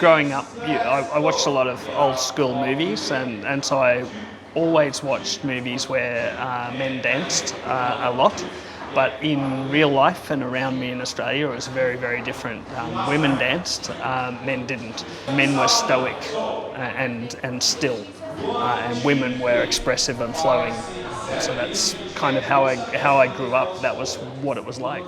Growing up, I watched a lot of old school movies, and so I always watched movies where men danced a lot. But in real life and around me in Australia, it was very, very different. Women danced, men didn't. Men were stoic and still, and women were expressive and flowing. So that's kind of how I grew up. That was what it was like.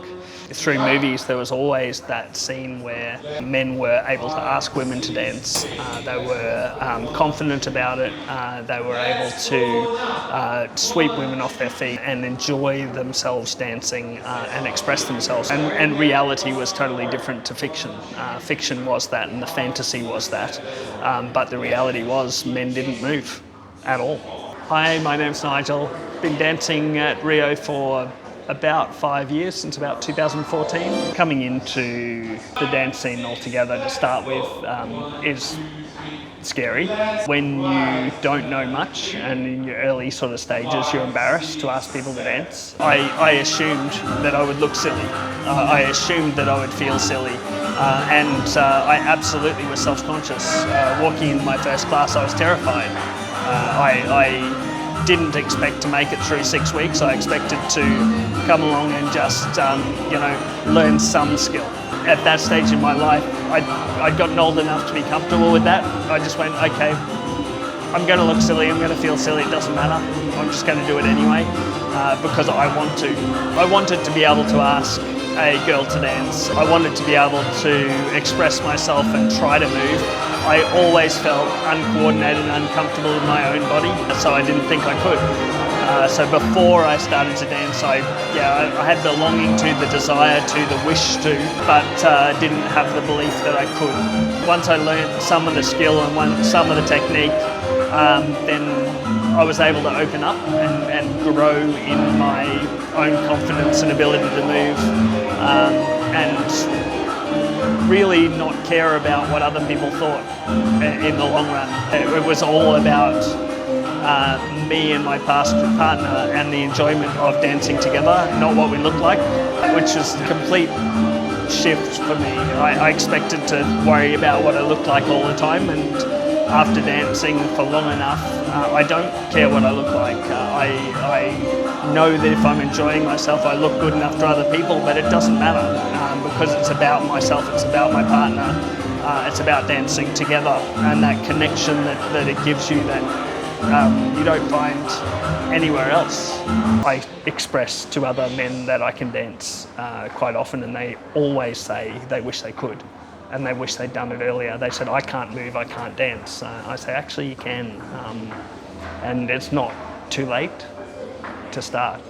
Through movies, there was always that scene where men were able to ask women to dance. They were confident about it. They were able to sweep women off their feet and enjoy themselves dancing and express themselves. And reality was totally different to fiction. Fiction was that, and the fantasy was that. But the reality was men didn't move at all. Hi, my name's Nigel. Been dancing at Rio for about 5 years, since about 2014. Coming into the dance scene altogether to start with is scary. When you don't know much and in your early sort of stages you're embarrassed to ask people to dance. I assumed that I would look silly. I assumed that I would feel silly. And I absolutely was self-conscious. Walking into my first class, I was terrified. I didn't expect to make it through 6 weeks. I expected to come along and just, learn some skill. At that stage in my life, I'd gotten old enough to be comfortable with that. I just went, okay, I'm going to look silly, I'm going to feel silly, it doesn't matter. I'm just going to do it anyway because I want to. I wanted to be able to ask a girl to dance. I wanted to be able to express myself and try to move. I always felt uncoordinated and uncomfortable in my own body, so I didn't think I could. So before I started to dance, I had the longing to, the desire to, the wish to, but didn't have the belief that I could. Once I learned some of the skill and some of the technique, then I was able to open up and grow in my own confidence and ability to move, and really not care about what other people thought in the long run. It was all about me and my past partner and the enjoyment of dancing together, not what we looked like, which is a complete shift for me. I expected to worry about what I looked like all the time, and after dancing for long enough, I don't care what I look like. I know that if I'm enjoying myself, I look good enough to other people, but it doesn't matter because it's about myself, it's about my partner, it's about dancing together and that connection that it gives you that you don't find anywhere else. I express to other men that I can dance quite often, and they always say they wish they could. And they wish they'd done it earlier. They said, I can't move, I can't dance. I say, actually you can. And it's not too late to start.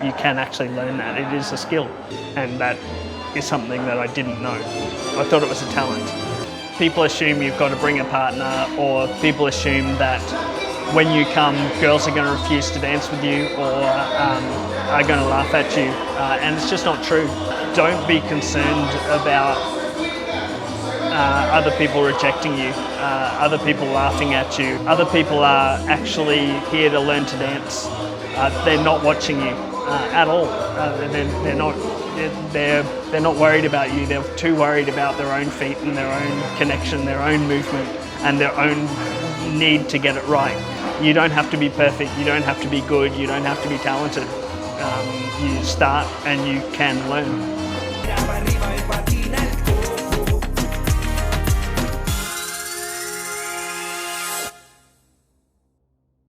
You can actually learn that. It is a skill. And that is something that I didn't know. I thought it was a talent. People assume you've got to bring a partner, or people assume that when you come, girls are going to refuse to dance with you or are going to laugh at you. And it's just not true. Don't be concerned about other people rejecting you, other people laughing at you. Other people are actually here to learn to dance. They're not watching you at all. They're not worried about you. They're too worried about their own feet and their own connection, their own movement, and their own need to get it right. You don't have to be perfect. You don't have to be good. You don't have to be talented. You start and you can learn.